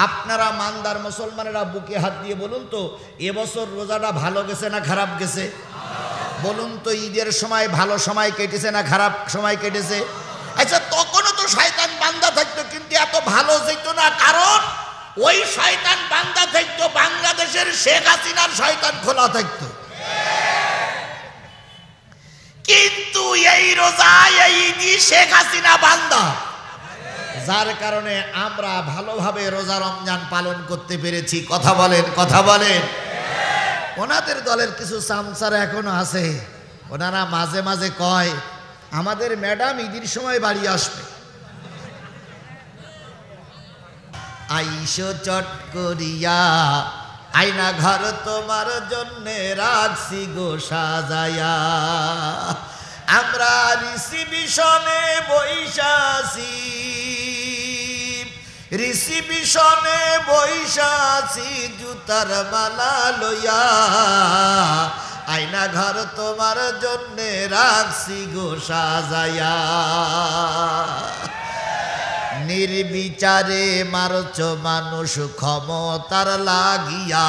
আপনারা মানদার মুসলমানেরা বুকে হাত দিয়ে বলুন তো, এবছর রোজাটা ভালো গেছে না খারাপ গেছে? বলুন তো, ঈদের সময় ভালো সময় কেটেছে না খারাপ সময় কেটেছে? আচ্ছা, তখনও তো শয়তান বান্দা থাকতো, কিন্তু এত ভালো যেত না, কারণ ওই শয়তান বান্দা থাকতো বাংলাদেশের শেখ হাসিনার শয়তান খোলা থাকতো। কিন্তু এই রোজা এই ঈদই শেখ হাসিনা বান্দা, যার কারণে আমরা ভালোভাবে রোজা রমজান পালন করতে পেরেছি। কথা বলেন, কথা বলেন। ওনাদের দলের কিছু চামচারা এখনো আছে, ওনারা মাঝে মাঝে কয় আমাদের ম্যাডাম ঈদের সময় বাড়ি আসবে। আইসো চট করিয়া আয়না ঘর তোমার জন্যে রাখছি গো সাজায়া, আমরা রিসিবিশনে বৈশাছি, রিসিবিশনে বৈশাছি জুতার মালা লইয়া, আয়না ঘর তোমার জন্যে রাখছি গো সাজায়া। নির্বিচারে মারছ মানুষ ক্ষমতার লাগিয়া,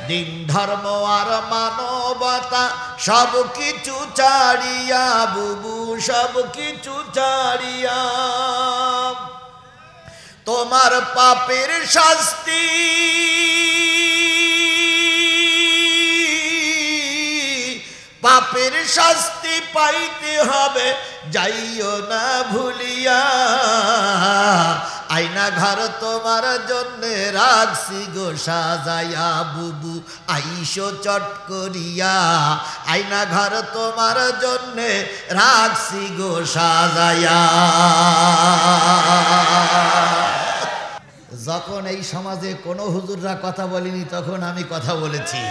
দিন ধর্ম আর মানবতা সব কিছু ছাড়িয়া, বুবু সব কিছু ছাড়িয়া, তোমার পাপের শাস্তি পাপের শাস্তি পাইতে হবে, যাইও না ভুলিয়া, আয়না ঘর তোমার জন্যে রাখছি গো সাজায়া, বুবু আইসো চট করিয়া, আয়না ঘর তোমার জন্যে রাখছি গো সাজায়া। যখন এই সমাজে কোনো হুজুররা কথা বলেনি তখন আমি কথা বলেছি,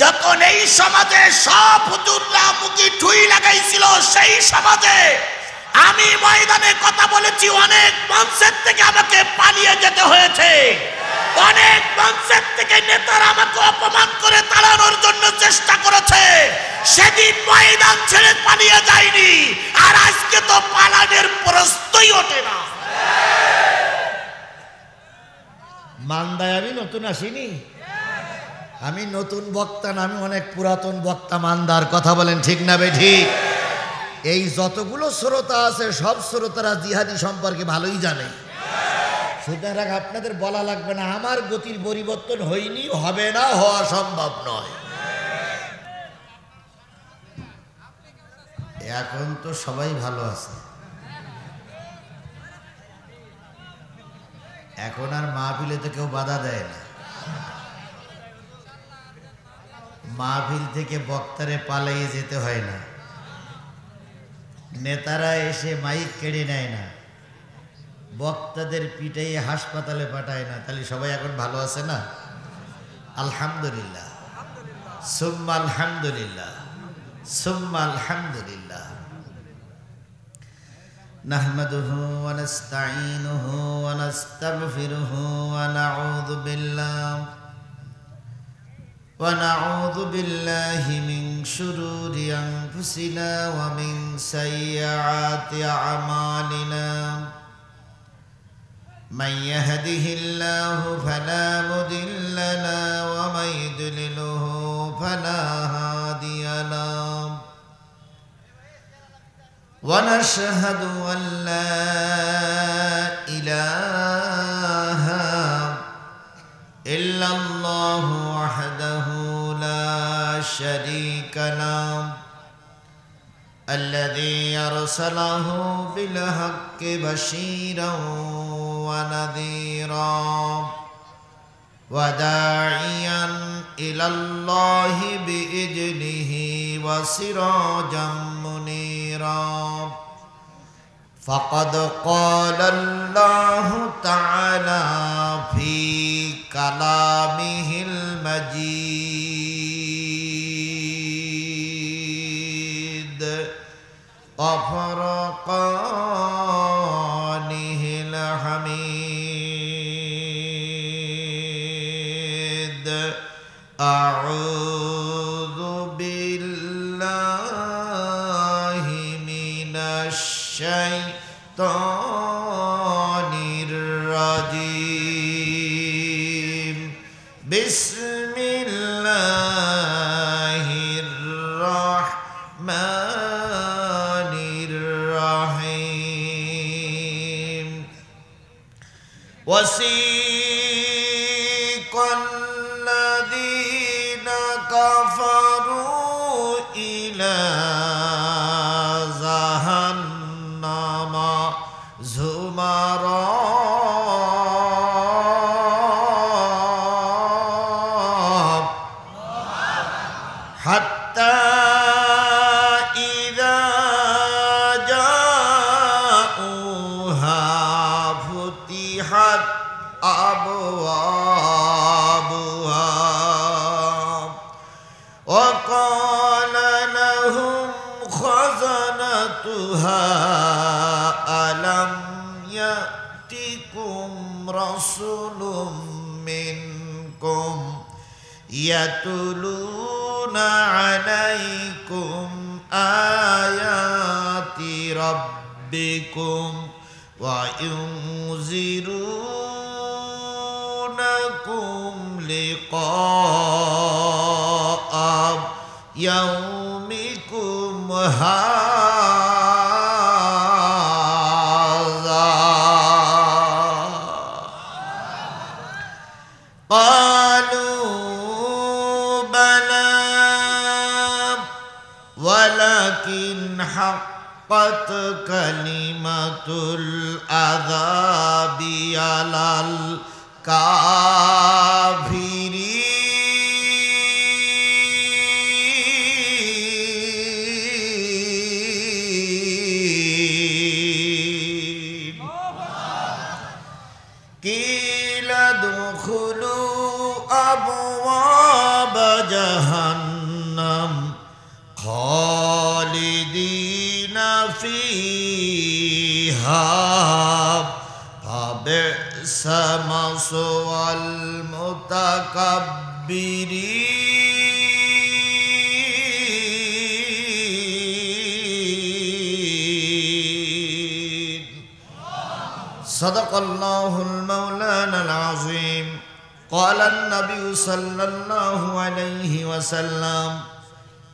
যখন এই সমাজে সব হুজুররা মুখে ঠুই লাগাইছিল সেই সমাজে আমি ময়দানে কথা বলেছি। অনেক মঞ্চের থেকে আমাকে পালিয়ে যেতে হয়েছে, অনেক মঞ্চের থেকে নেতারা আমাকে অপমান করে তাড়ানোর জন্য চেষ্টা করেছে, সেদিন ময়দান ছেড়ে পালিয়ে যায়নি, আর আজকে তো পালানোর প্রশ্নই ওঠে না। মান্দায় আমি নতুন আসিনি, আমি নতুন বক্তা না, আমি অনেক পুরাতন বক্তা মান্দার। কথা বলেন ঠিক না বেঠিক? এই যতগুলো শ্রোতা আছে সব শ্রোতারা জিহাদি সম্পর্কে ভালোই জানে, সুতরাং আপনাদের বলা লাগবে না, আমার গতির পরিবর্তন হয়নি, হবে না, হওয়া সম্ভব নয়। এখন তো সবাই ভালো আছে, এখন আর মাহফিলে তো কেউ বাধা দেয় না, মাহফিল থেকে বক্তারে পালিয়ে যেতে হয় না, নেতারা এসে মাইক কেড়ে নেয় না, বক্তাদের পিটাইয়ে হাসপাতালে পাঠায় না। তাহলে সবাই এখন ভালো আছে না? আলহামদুলিল্লাহ, সুম্মা আলহামদুলিল্লাহ, সুম্মা আলহামদুলিল্লাহ। নাহমাদুহু ওয়া নাস্তাঈনুহু ওয়া নাস্তাগফিরুহু ওয়া ونعوذ بالله من شرور أنفسنا ومن سيئات أعمالنا، من يهده الله فلا مضل له ومن يضلله فلا هادي له، ونشهد أن لا إله إلا الله وحده لا شريك له، الذي أرسله بالحق بشيرا ونذيرا وداعيا إلى الله بإذنه وسراجا منيرا، فقد قال الله تعالى في كلامه المجيد وفرقانه الحميد. أعوذ بالله من الشيطان বিসমিল্লাহির রহমানির রহিম ওয়াসিকাল্লাযীনা কাফারু ইলা জাহান্নামা যুমারা হাত্তা ইযা জাউহা ফুতিহাত আবওয়াবুহা ওয়া ক্বালা লাহুম খাযানাতুহা আলাম ইয়াতিকুম রাসূলুম মিনকুম ইয়াতুলুনা আলাইকুম আয়াতি রাব্বিকুম ওয়া ইউনজিরুনাকুম লিকাআ ইয়াউমিকুম হাযা ক্বালু ولكن حقت كلمة العذاب على الكافرين قيل ادخلوا أبواب جهنم خالدين فيها فبئس مثوى المتكبرين صدق الله المولانا العظيم قال النبي صلى الله عليه وسلم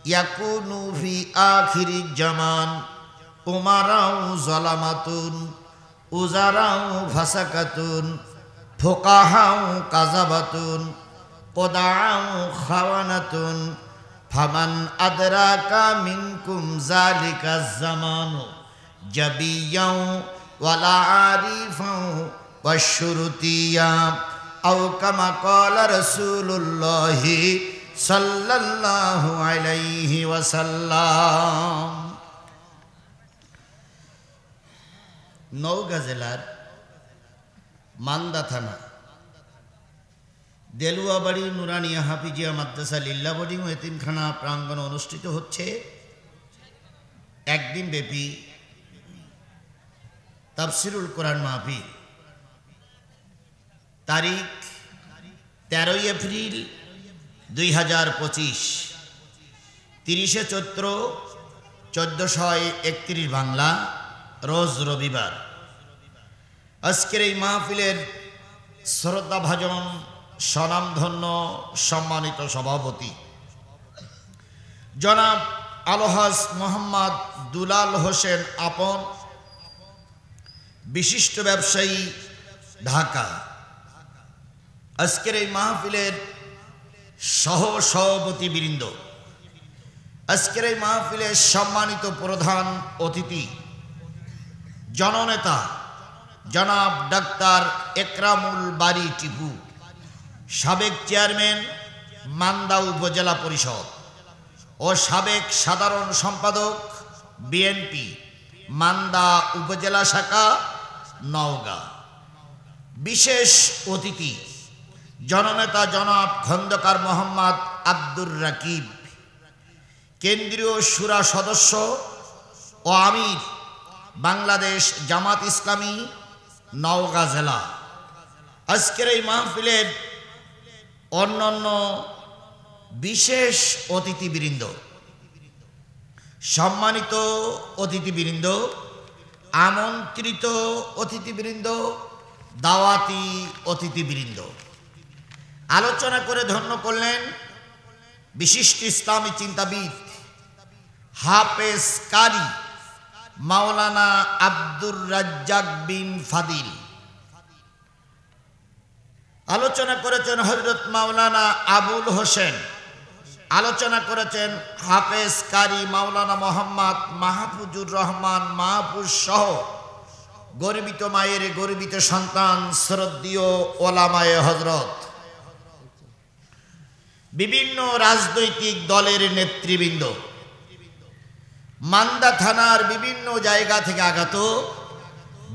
ইয়াকুনু ফি আখিরিজ জামান উমারাউ যালামাতুন উজারাউ ফাসাকাতুন ফুকাহাউ কাযাবাতুন কুদাউ খাওয়ানাতুন ফামান আদরাকা মিনকুম যালিকাজ জামানু জাবিয়াউ ওয়ালা আরিফাউ ওয়াশুরুতিয়া আও কামা ক্বালা রাসূলুল্লাহি সাল্লাল্লাহু আলাইহি ওয়াসাল্লাম। নওগাঁ জেলার মান্দা থানা দেলুয়াবাড়ি নুরানিয়া হাফিজিয়া মাদ্রাসা লিল্লা বোর্ডিং ও এতিমখানা প্রাঙ্গণে অনুষ্ঠিত হচ্ছে একদিন ব্যাপী তাফসিরুল কোরআন মাহফিল। তারিখ 13 এপ্রিল 2025, 30 চৈত্র 1431 বাংলা, রোজ রবিবার। আজকের এই মাহফিলের শ্রদ্ধাভাজন স্বনামধন্য সম্মানিত সভাপতি জনাব আলহাজ মোহাম্মদ দুলাল হোসেন আপন, বিশিষ্ট ব্যবসায়ী, ঢাকা। আজকের এই মাহফিলের সহ সভাপতিবৃন্দ, আজকের এই মাহফিলের সম্মানিত প্রধান অতিথি জননেতা জনাব ডাক্তার একরামুল বারী টিপু, সাবেক চেয়ারম্যান মান্দা উপজেলা পরিষদ ও সাবেক সাধারণ সম্পাদক বিএনপি মান্দা উপজেলা শাখা নওগাঁ। বিশেষ অতিথি জননেতা জনাব খন্দকার মোহাম্মদ আব্দুর রাকিব, কেন্দ্রীয় শুরা সদস্য ও আমির বাংলাদেশ জামাত ইসলামী নওগাঁ জেলা। আজকের এই মাহফিলের অন্যান্য বিশেষ অতিথিবৃন্দ, সম্মানিত অতিথিবৃন্দ, আমন্ত্রিত অতিথিবৃন্দ, দাওয়াতি অতিথিবৃন্দ, আলোচনা করে ধন্য করলেন বিশিষ্ট ইসলামী চিন্তাবিদ হাফেজ কারি মাওলানা আব্দুর রাজ্জাক বিন ফাদিল। আলোচনা করেছেন হযরত মাওলানা আবুল হোসেন। আলোচনা করেছেন হাফেজ কারি মাওলানা মোহাম্মদ মাহফুজুর রহমান মাহফুজ সহ গর্বিত মায়ের গর্বিত সন্তান শ্রদ্ধেয় ওলামায়ে হযরত, বিভিন্ন রাজনৈতিক দলের নেতৃবৃন্দ, মান্দা থানার বিভিন্ন জায়গা থেকে আগত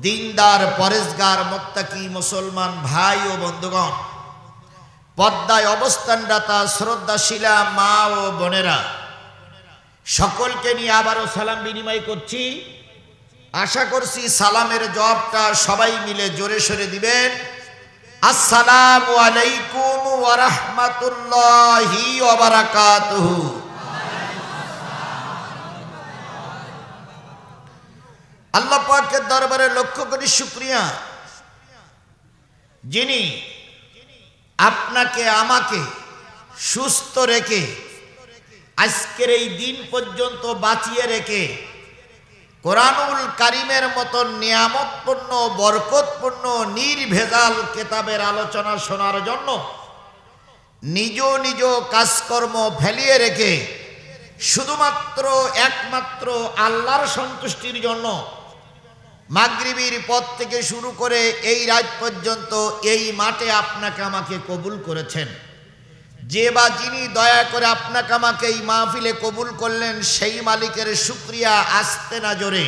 দিনদার পরেশগার মুত্তাকি মুসলমান ভাই ও বন্ধুগণ, পর্দায় অবস্থানরতা শ্রদ্ধাশীলা মা ও বোনেরা, সকলকে নিয়ে আবারও সালাম বিনিময় করছি। আশা করছি সালামের জবাবটা সবাই মিলে জোরে সোরে দিবেন। আসসালামু আলাইকুম ওয়া রাহমাতুল্লাহি ওয়া বারাকাতুহু। আল্লাহ পাকের দরবারে লক্ষ কোটি শুকরিয়া, যিনি আপনাকে আমাকে সুস্থ রেখে আজকের এই দিন পর্যন্ত বাঁচিয়ে রেখে কোরআনুল কারীমের মতো নিয়ামতপূর্ণ বরকতপূর্ণ নির্ভেজাল কিতাবের আলোচনা শোনার জন্য নিজ নিজ কাজকর্ম ফেলিয়ে রেখে শুধুমাত্র একমাত্র আল্লাহর সন্তুষ্টির জন্য মাগরিবের পর থেকে শুরু করে এই রাত পর্যন্ত এই মাঠে আপনাকে আমাকে কবুল করেছেন। যে বা যিনি দয়া করে আপনাকে আমাকে এই মাহফিলে কবুল করলেন, সেই মালিকের শুকরিয়া আসতে না জোরে,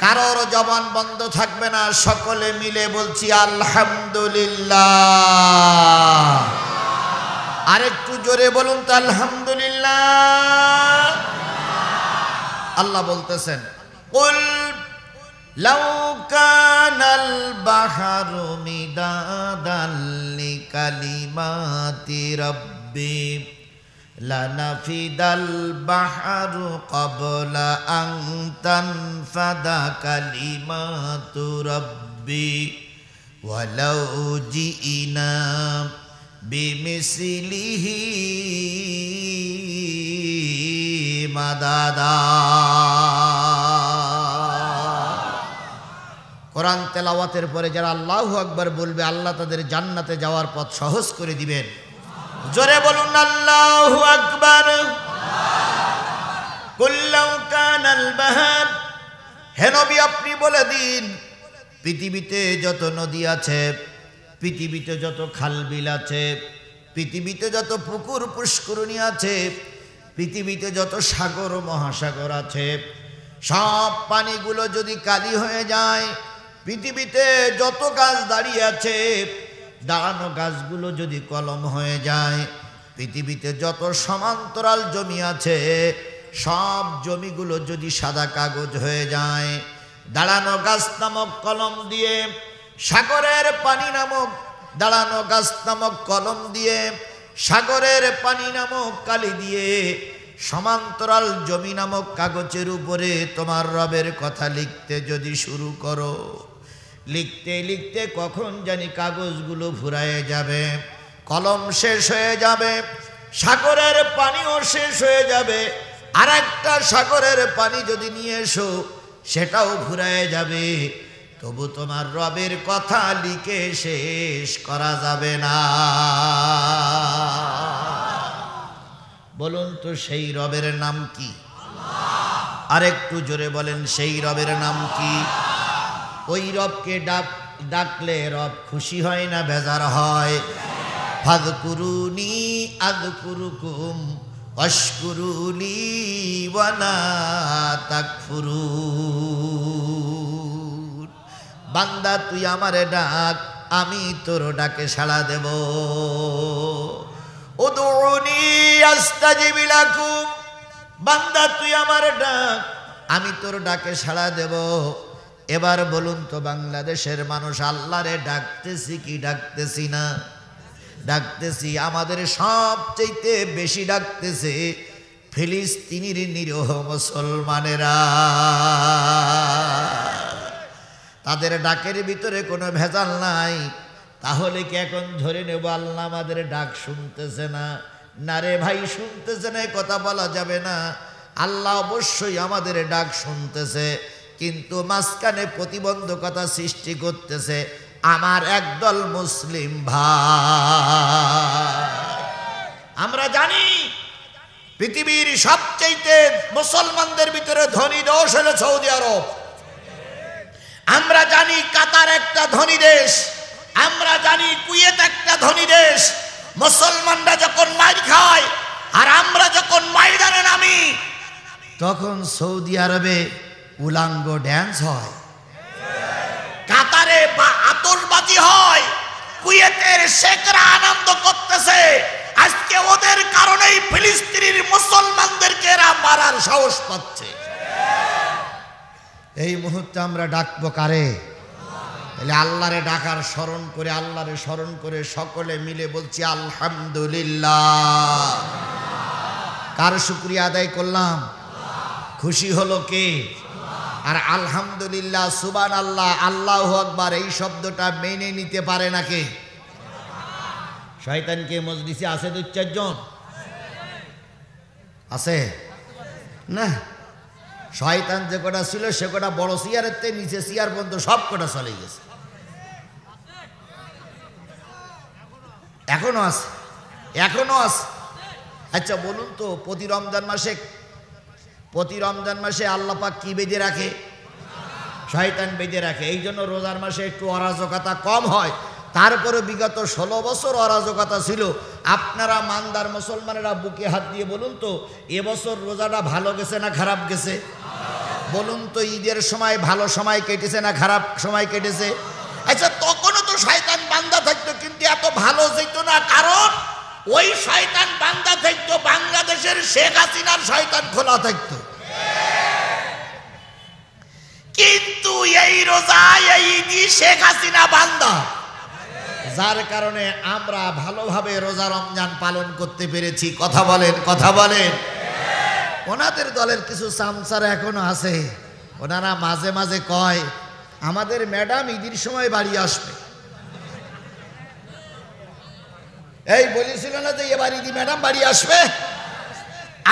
কারোর জবান বন্ধ থাকবে না, সকলে মিলে বলছি আলহামদুলিল্লাহ। আরেকটু জোরে বলুন তো আলহামদুলিল্লাহ। আল্লাহ বলতেছেন কুল লাউ কানাল বাহরু মিদাদাল লিকালিমাতি রাব্বি লানাফিদাল বাহরু ক্বাবলা আন তানফাদা কালিমাতু রাব্বি ওয়ালাউ জিইনা বিমিসলিহি মাদাদা। কোরআন তেলাওয়াতের পরে যারা আল্লাহু আকবার বলবে, আল্লাহ তাদের জান্নাতে যাওয়ার পথ সহজ করে দিবেন। জোরে বলুন আল্লাহু আকবার। কুল লাউ কানাল বাহর, হে নবী আপনি বলে দিন, পৃথিবীতে যত নদী আছে, পৃথিবীতে যত খাল বিল আছে, পৃথিবীতে যত পুকুর পুষ্করণী আছে, পৃথিবীতে যত সাগর মহাসাগর আছে, সব পানিগুলো যদি কালি হয়ে যায়, পৃথিবীতে যত গাছ দাঁড়িয়ে আছে, দাঁড়ানো গাছগুলো যদি কলম হয়ে যায়, পৃথিবীতে যত সমান্তরাল জমি আছে, সব জমিগুলো যদি সাদা কাগজ হয়ে যায়, দাঁড়ানো গাছ নামক কলম দিয়ে, সাগরের পানি নামক দাঁড়ানো গাছ নামক কলম দিয়ে, সাগরের পানি নামক কালি দিয়ে, সমান্তরাল জমি নামক কাগজের উপরে তোমার রবের কথা লিখতে যদি শুরু করো, লিখতে লিখতে কখন জানি কাগজগুলো ফুরায়ে যাবে, কলম শেষ হয়ে যাবে, সাগরের পানিও শেষ হয়ে যাবে, আর একটা সাগরের পানি যদি নিয়ে এসো সেটাও ফুরায়ে যাবে, তবু তোমার রবের কথা লিখে শেষ করা যাবে না। বলুন তো সেই রবের নাম কি? আরেকটু জোরে বলেন, সেই রবের নাম কি? ওই রবকে ডাকলে রব খুশি হয় না বেজার হয়? ফাযকুরুনি আযকুরুকুম ওয়াশকুরুলি ওয়া লা তাকফুরুন। বান্দা তুই আমারে ডাক, আমি তোর ডাকে সাড়া দেব। উদউনি আস্তাজিব লাকুম, বান্দা তুই আমার ডাক, আমি তোর ডাকে সাড়া দেব। এবার বলুন তো বাংলাদেশের মানুষ আল্লাহরে ডাকতেছি কি ডাকতেছি না? ডাকতেছি। আমাদের সবচেয়ে বেশি ডাকতেছে ফিলিস্তিনির নিরীহ মুসলমানেরা। তাদের ডাকের ভিতরে কোনো ভেজাল নাই, তাহলে কি এখন ধরে নেব আল্লাহ আমাদের ডাক শুনতেছে না? না রে ভাই, শুনতেছে না কথা বলা যাবে না। আল্লাহ অবশ্যই আমাদের ডাক শুনতেছে, কিন্তু মাঝখানে প্রতিবন্ধকতা সৃষ্টি করতেছে আমার একদল মুসলিম ভাই। আমরা জানি পৃথিবীর সবচেয়ে মুসলমানদের ভিতরে ধনী দেশ হলো সৌদি আরব। আমরা জানি কাতার একটা ধনী দেশ, আমরা জানি কুয়েত একটা ধনী দেশ। মুসলমানরা যখন মাইর খায় আর আমরা যখন ময়দানে নামি, তখন সৌদি আরবে উলাঙ্গ ড্যান্স হয়, কাতারে আতশবাজি হয়, কুয়েতের শেখরা আনন্দ করতেছে। আজকে ওদের কারণেই ফিলিস্তিনের মুসলমানদেরকে এরা মারার সাহস পাচ্ছে। এই মুহূর্তে আমরা ডাকবো কারে? তাহলে আল্লাহরে ডাকার স্মরণ করে, আল্লাহরে স্মরণ করে সকলে মিলে বলছি আলহামদুলিল্লাহ। কার শুকরিয়া আদায় করলাম? খুশি হলো কে? আর আলহামদুলিল্লাহ, সুবহানাল্লাহ, আল্লাহু আকবার এই শব্দটা মেনে নিতে পারে না কে? শয়তানকে মজলিসে আছে 2-4 জন আছে না? শয়তান যে কটা ছিল সে কটা বড় চেয়ারের থেকে নিচে চেয়ার পর্যন্ত সব কটা চলে গেছে। এখনো আছে, এখনো আছে। আচ্ছা বলুন তো, প্রতি রমজান মাসে আল্লাহ পাক কি বেঁধে রাখে? শয়তান বেঁধে রাখে। এই জন্য রোজার মাসে একটু অরাজকতা কম হয়। তারপরে বিগত 16 বছর অরাজকতা ছিল। আপনারা মানদার মুসলমানেরা বুকে হাত দিয়ে বলুন তো, এবছর রোজাটা ভালো গেছে না খারাপ গেছে? বলুন তো, ঈদের সময় ভালো সময় কেটেছে না খারাপ সময় কেটেছে? আচ্ছা, তখনও তো শয়তান বান্দা থাকতো, কিন্তু এত ভালো যেত না, কারণ ওই শয়তান বান্দা থাকতো বাংলাদেশের শেখ হাসিনার শয়তান খোলা থাকতো। কিন্তু এই রোজা, এই ঈদই শেখ হাসিনা বান্দা, যার কারণে আমরা ভালোভাবে রোজা রমজান পালন করতে পেরেছি। কথা বলেন, কথা বলেন। ওনাদের দলের কিছু চামচারা এখনো আছে, ওনারা মাঝে মাঝে কয় আমাদের ম্যাডাম ঈদের সময় বাড়ি আসবে। এই বলেছিল না যে এবার ঈদি ম্যাডাম বাড়ি আসবে?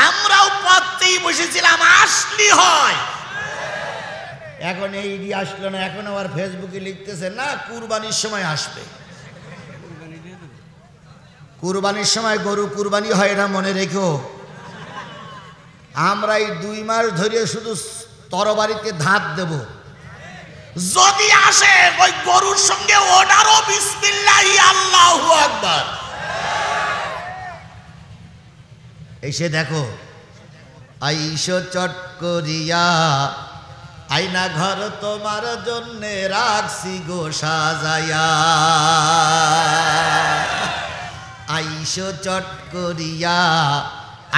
আমরাও পড়তেই বসেছিলাম, আসলি হয়। এখন এই ঈদি আসলো না, এখন আবার ফেসবুকে লিখতেছে না কুরবানির সময় আসবে। কুরবানির সময় গরু কুরবানি হয়, এটা মনে রেখো। আমরা এই 2 মাস ধরে শুধু তরবারিতে ধাত দেব, যদি আসে ওই গরুর সঙ্গে ওটারও বিসমিল্লাহি আল্লাহু আকবার। এসে দেখো, আইসো চট করিয়া, আয়না ঘর তোমার জন্যে রাখছি গো সাজায়া। আইসো চট করিয়া,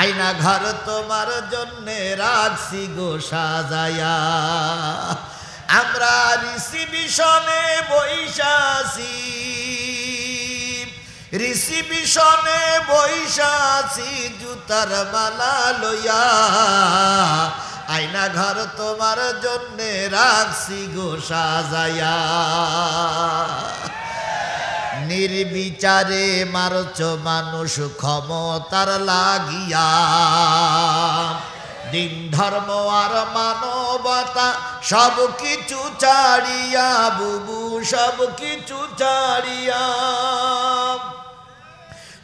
আয়না ঘর তোমার জন্যে রাখছি গো সাজায়া। আমরা রিসিবিশনে বৈশাছি, রিসিবিশনে বৈশাছি জুতার মালা লইয়া। আয়না ঘর তোমার জন্যে রাখছি গো সাজায়া। নির্বিচারে মারছ মানুষ ক্ষমতার লাগিয়া, দিন ধর্ম আর মানবতা সব কিছু ছাড়িয়া, বুবু সব কিছু ছাড়িয়া।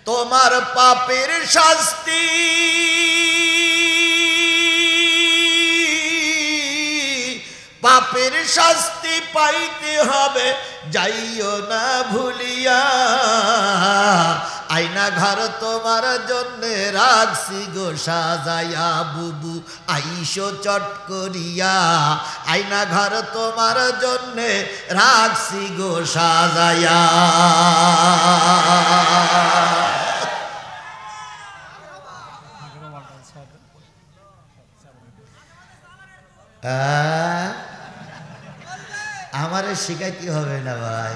তোমার পাপের শাস্তি, পাপের শাস্তি পাইতে হবে, যাইও না ভুলিয়া। আয়না ঘর তোমার জন্যে রাখছি গো সাজায়া, বুবু আইসো চট করিয়া। আয়না ঘর তোমার জন্যে রাখছি গো সাজায়া। আমারে শিখাইতে হবে না ভাই।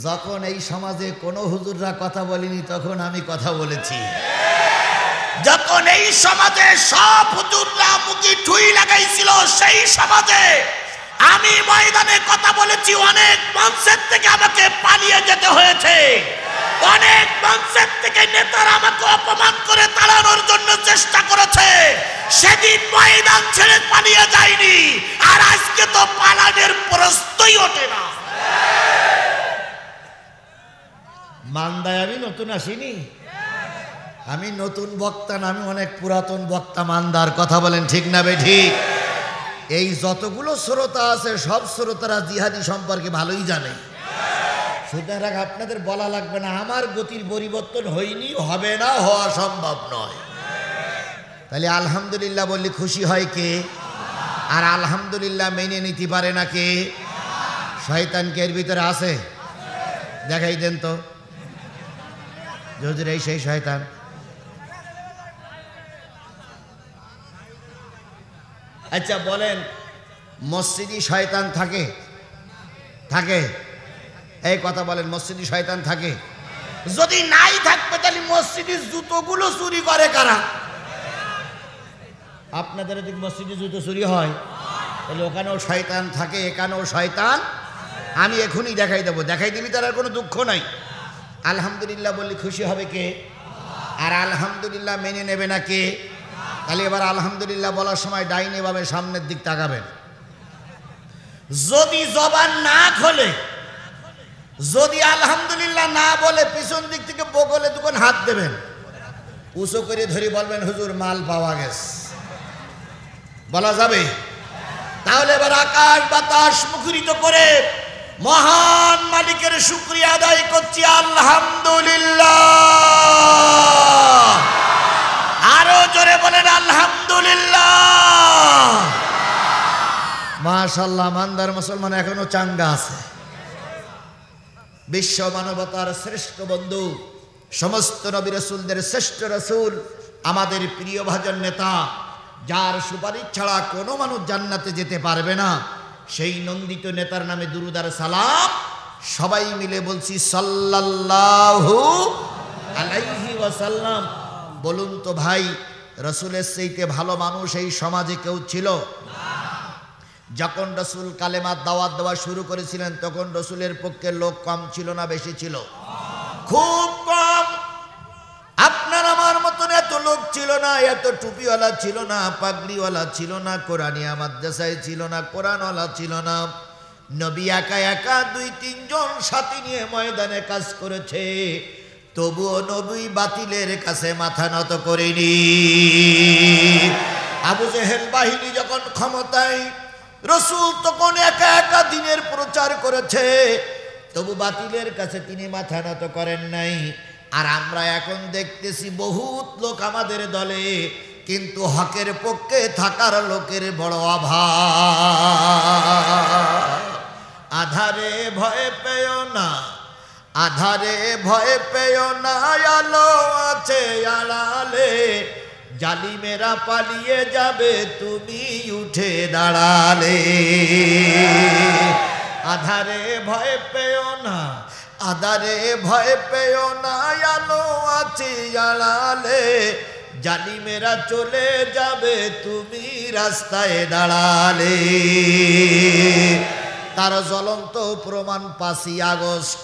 যখন এই সমাজে কোনো হুজুররা কথা বলেনি তখন আমি কথা বলেছি। যখন এই সমাজে সব হুজুররা মুখে ঠুই লাগাইছিল সেই সমাজে আমি ময়দানে কথা বলেছি, অনেক মঞ্চের থেকে আমাকে পালিয়ে যেতে হয়েছে, অনেক মঞ্চের থেকে নেতারা আমাকে অপমান করে তাড়ানোর জন্য চেষ্টা করেছে। সেদিন ময়দান ছেড়ে পালিয়ে যায়নি, আর আজকে তো পালানোর প্রশ্নই ওঠে না। মান্দায় আমি নতুন আসিনি, আমি নতুন বক্তা না, আমি অনেক পুরাতন বক্তা। মান্দার কথা বলেন ঠিক না বেঠিক? এই যতগুলো শ্রোতা আছে সব শ্রোতারা জিহাদি সম্পর্কে ভালোই জানে, সুতরাং আপনাদের বলা লাগবে না। আমার গতির পরিবর্তন হয়নি, হবে না, হওয়া সম্ভব নয়। তাহলে আলহামদুলিল্লাহ বললে খুশি হয় কে? আর আলহামদুলিল্লাহ মেনে নিতে পারে না কে? শয়তান কে এর ভিতরে আছে? দেখাই দেন তো হুজুর, এই সেই শয়তান। আচ্ছা বলেন, মসজিদে শয়তান থাকে? থাকে? এই কথা বলেন, মসজিদে শয়তান থাকে? যদি নাই থাকবে তাহলে মসজিদের জুতোগুলো চুরি করে কারা? আপনাদের এদিকে মসজিদে জুতো চুরি হয়, তাহলে ওখানেও শয়তান থাকে, এখানেও শয়তান। আমি এখনই দেখাই দেবো, দেখাই দিবি তার আর কোনো দুঃখ নাই। আলহামদুলিল্লাহ বললে খুশি হবে কে? আর আলহামদুলিল্লাহ মেনে নেবে না কে? তাহলে এবার আলহামদুলিল্লাহ বলার সময় ডাইনে ভাবে সামনের দিক তাকাবেন। যদি জবান না খোলে, যদি আলহামদুলিল্লাহ না বলে, পিছন দিক থেকে বগলে দুখন হাত দেবেন, উঁচু করে ধরে বলবেন হুজুর মাল পাওয়া গেছে। বলা যাবে? তাহলে এবার আকাশ বাতাস মুখরিত করে মহান মালিকের শুকরিয়া আদায় করছি, আলহামদুলিল্লাহ। আরো জোরে বলেন আলহামদুলিল্লাহ। মাশাআল্লাহ, মানদার মুসলমান এখনো চাঙ্গা আছে। বিশ্ব মানবতার শ্রেষ্ঠ বন্ধু, সমস্ত নবী রাসূলদের শ্রেষ্ঠ রাসূল, আমাদের প্রিয় ভাজন নেতা, যার সুপারিশ ছাড়া কোনো মানুষ জান্নাতে যেতে পারবে না, সেই নন্দিত নেতার নামে দুরূদ আর সালাম সবাই মিলে বলছি সাল্লাল্লাহু আলাইহি ওয়াসাল্লাম। বলুন তো ভাই, রাসূলের চাইতে ভালো মানুষ এই সমাজে কেউ ছিল? যখন রাসূল কালেমার দাওয়াত দেওয়া শুরু করেছিলেন তখন রাসূলের পক্ষে লোক কম ছিল না বেশি ছিল? খুব কম। আপনার আমার মতন এত লোক ছিল না, এত টুপিওয়ালা ছিল না, পাগড়িওয়ালা ছিল না, কোরআনিয়া মাদ্রাসায় ছিল না, কোরআনওয়ালা ছিল না। নবী একা একা ২-৩ জন সাথী নিয়ে ময়দানে কাজ করেছে, তবুও নবী বাতিলের কাছে মাথা নত করেনি। আবু জেহেল বাহিনী যখন ক্ষমতায়, রাসূল তখন একা একা দিনের প্রচার করেছে, তবু বাতিলের কাছে তিনি মাথা নত করেন নাই। আর আমরা এখন দেখতেছি বহুত লোক আমাদের দলে, কিন্তু হকের পক্ষে থাকার লোকের বড় অভাব। আধারে ভয় পেও না, আধারে ভয় পেও না, আলো আছে আড়ালে, জালিমেরা পালিয়ে যাবে তুমি উঠে দাঁড়ালে। আধারে ভয় পেও না, আধারে ভয় পেও না, আলো আছে আড়ালে, জালিমেরা চলে যাবে তুমি রাস্তায় দাঁড়ালে। তার জ্বলন্ত প্রমাণ 5ই আগস্ট,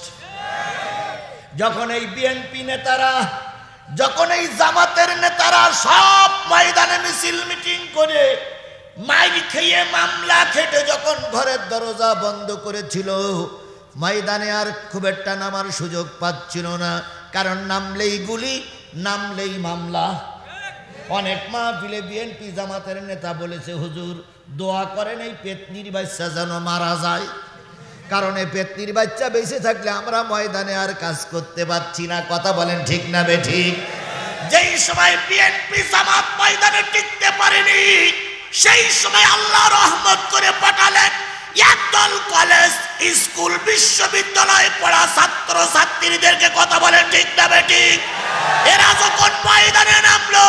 যখন এই বিএনপি নেতারা, যখন এই জামাতের নেতারা সব ময়দানে মিছিল মিটিং করে মাইর খেয়ে মামলা খেটে যখন ঘরের দরজা বন্ধ করেছিল, ময়দানে আর খুব একটা নামার সুযোগ পাচ্ছিল না, কারণ নামলেই গুলি, নামলেই মামলা। অনেক মাহফিলে বিএনপি জামাতের নেতা বলেছে, হুজুর দোয়া করেন এই পেতনির বাচ্চা যেন মারা যায়, কারণ এই পেতনির বাচ্চা বেঁচে থাকলে আমরা ময়দানে আর কাজ করতে পারছি না। কথা বলেন ঠিক না বেঠিক? যেই সময় বিএনপি জামাত ময়দানে টিকতে পারেনি, সেই সময় আল্লাহ রহমত করে পাঠালেন একদল কলেজ, স্কুল, বিশ্ববিদ্যালয়ে পড়া ছাত্র ছাত্রীদেরকে। কথা বলেন ঠিক না বেঠিক? এরা যখন ময়দানে নামলো,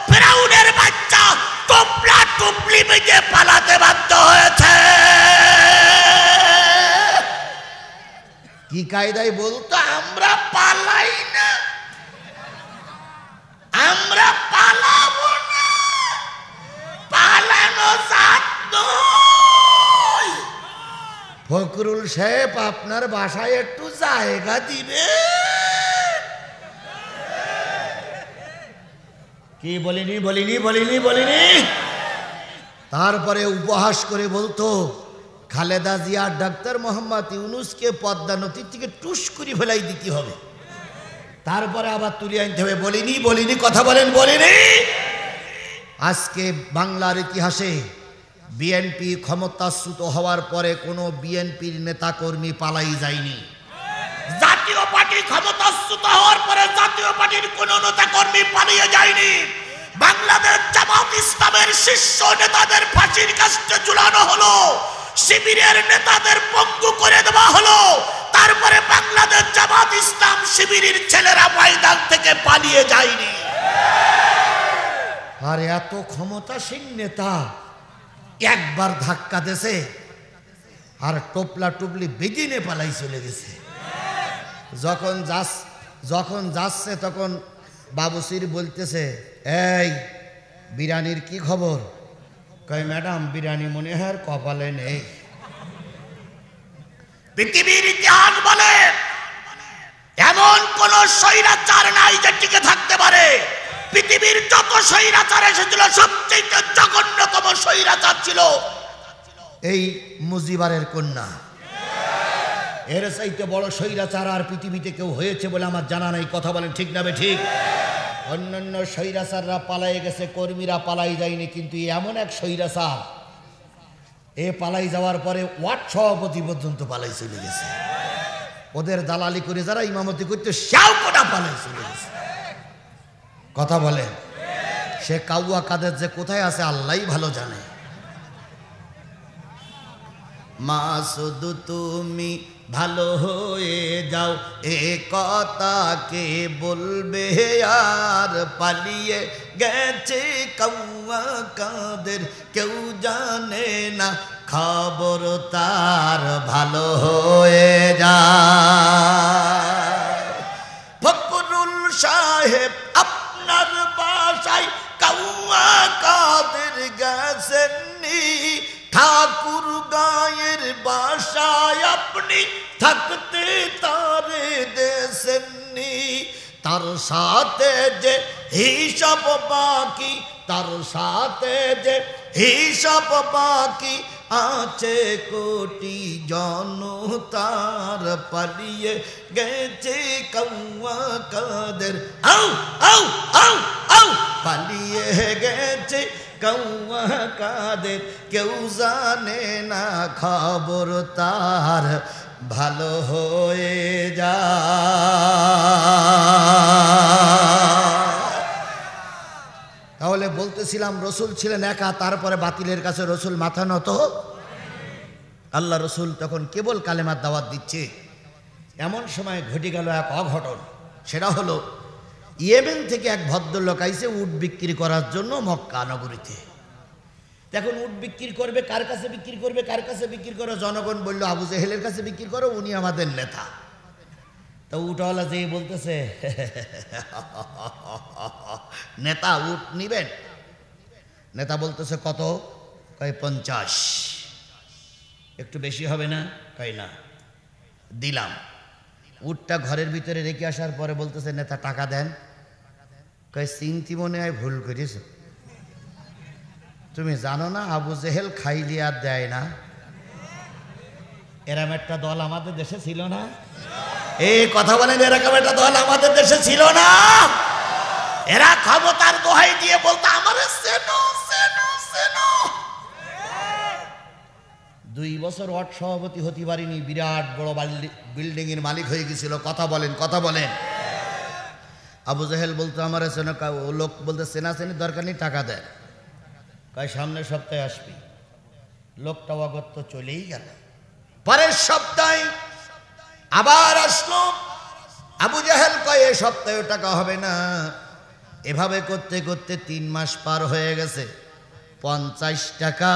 ফেরাউনের বাচ্চা টুপলা টুপলি বেঁধে পালাতে বাধ্য হয়েছে। কি কায়দায় বলতো, আমরা পালাই না, আমরা পালাবো না, পালানো জাত নয়। ফখরুল সাহেব আপনার বাসায় একটু জায়গা দিবে? কি বলিনি বলিনি বলিনি বলিনি। তারপরে উপহাস করে বলতো খালেদা জিয়া ডাক্তার মোহাম্মদ ইউনুসকে পদ্মা নদীর থেকে টুস করে ফেলাই দিতে হবে, তারপরে আবার তুলে আনতে হবে। বলিনি বলিনি, কথা বলেন বলিনি। আজকে বাংলার ইতিহাসে বিএনপি ক্ষমতাচ্যুত হওয়ার পরে কোনো বিএনপির নেতাকর্মী পালাই যায়নি। জাতীয় পার্টি ক্ষমতাচ্যুত হওয়ার পরে জাতীয় পার্টির কোনো নেতাকর্মী পালিয়ে যায়নি। বাংলাদেশ জামাত ইসলামের শীর্ষ নেতাদের ফাঁসির কাস্টে ঝুলানো হলো, শিবিরের নেতাদের পঙ্গু করে দেওয়া হলো, তারপরে বাংলাদেশ জামাত ইসলাম শিবিরের ছেলেরা ময়দান থেকে পালিয়ে যায়নি। আর এত ক্ষমতাসীন নেতা একবার ধাক্কা দেছে আর টোপলা টুপলি বেদিনে পালাই চলে গেছে। যখন যাচ্ছে তখন বাবুসির বলতেছে, এই বিরিয়ানির কি খবর? কই ম্যাডাম বিরিয়ানি মনে হয় কপালে নেই। পৃথিবীর ইতিহাস বলে এমন কোন স্বৈরাচার নাই যে টিকে থাকতে পারে। পৃথিবীর যত স্বৈরাচার এসেছিল সবচেয়ে জঘন্যতম স্বৈরাচার ছিল এই মুজিবারের কন্যা। এর চাইতে বড় স্বৈরাচার আর পৃথিবীতে কেউ হয়েছে বলে আমার জানা নাই। কথা বলেন ঠিক না ঠিক? অন্যান্য স্বৈরাচাররা পালাই গেছে, কর্মীরা পালাই যায়নি, কিন্তু এমন এক স্বৈরাচার এ পালাই যাওয়ার পরে ওয়ার্ড সভাপতি পর্যন্ত পালাই চলে গেছে। ওদের দালালি করে যারা ইমামতি করতে সেও কোটা পালাই চলে গেছে। কথা বলেন, সে কাউয়া কাদের যে কোথায় আছে আল্লাহই ভালো জানে। মাসুদ তুমি ভালো হয়ে যাও এ কথা কে বলবে, আর পালিয়ে গেছে কাউয়া কাদের কেউ জানে না খবর তার ভালো হয়ে যায়। ফখরুল সাহেব আপনার বাসায় কাউয়া কাদের গেছেননি, ঠাকুর গায়ের বাসায় আপনি থাকতে তারে দেশেননি। তার সাথে যে হিসাব বাকি, তার সাথে যে হিসাব বাকি আছে কোটি জনতার পালিয়ে গেছে কাউয়া কাদের। আউ আউ আউ আউ পালিয়ে গেছে কাউয়া কাদের কেউ জানে না খবর তার ভালো হয়ে যায়। তাহলে বলতেছিলাম রসুল ছিলেন একা, তারপরে বাতিলের কাছে রসুল মাথা নত। আল্লাহ রসুল তখন কেবল কালেমার দাওয়াত দিচ্ছে। এমন সময় ঘটে গেল এক অঘটন। সেটা হলো ইয়েমেন থেকে এক ভদ্রলোক আইসে উট বিক্রি করার জন্য মক্কা নগরীতে। এখন উট বিক্রি করবে, কার কাছে বিক্রি করবে, কার কাছে বিক্রি করো? জনগণ বলল আবু জেহেলের কাছে বিক্রি করো, উনি আমাদের নেতা। তো উটওয়ালা যেই বলতেছে নেতা উট নিবেন? নেতা বলতেছে কত? কয় 50। একটু বেশি হবে না? কয় না। দিলাম। উটটা ঘরের ভিতরে রেখে আসার পরে বলতেছে নেতা টাকা দেন। কয় চিন্তি মনে হয় ভুল করিস, তুমি জানো না আবু জেহেল খাইলি আর দেয় না। এরম একটা দল আমাদের দেশে ছিল না? এই কথা বলেন, এরকম একটা দল আমাদের দেশে ছিল না? এরা ক্ষমতার দোহাই দিয়ে বলতো আমারে সেনো সেনো সেনো। 2 বছর ওয়ার্ড সভাপতি হতে পারিনি, বিরাট বড় বিল্ডিং এর মালিক হয়ে গেছিল। কথা বলেন, কথা বলেন। আবু জেহেল বলতো আমার সেনা, লোক বলতে সেনা সেনি দরকার নেই, টাকা দেয়। কয় সামনের সপ্তাহে আসবি। লোকটা অগত্য চলেই গেল। পরের সপ্তাহে আবার আসলো। আবু জেহেল কয় এ সপ্তাহে টাকা হবে না। এভাবে করতে করতে 3 মাস পার হয়ে গেছে। 50 টাকা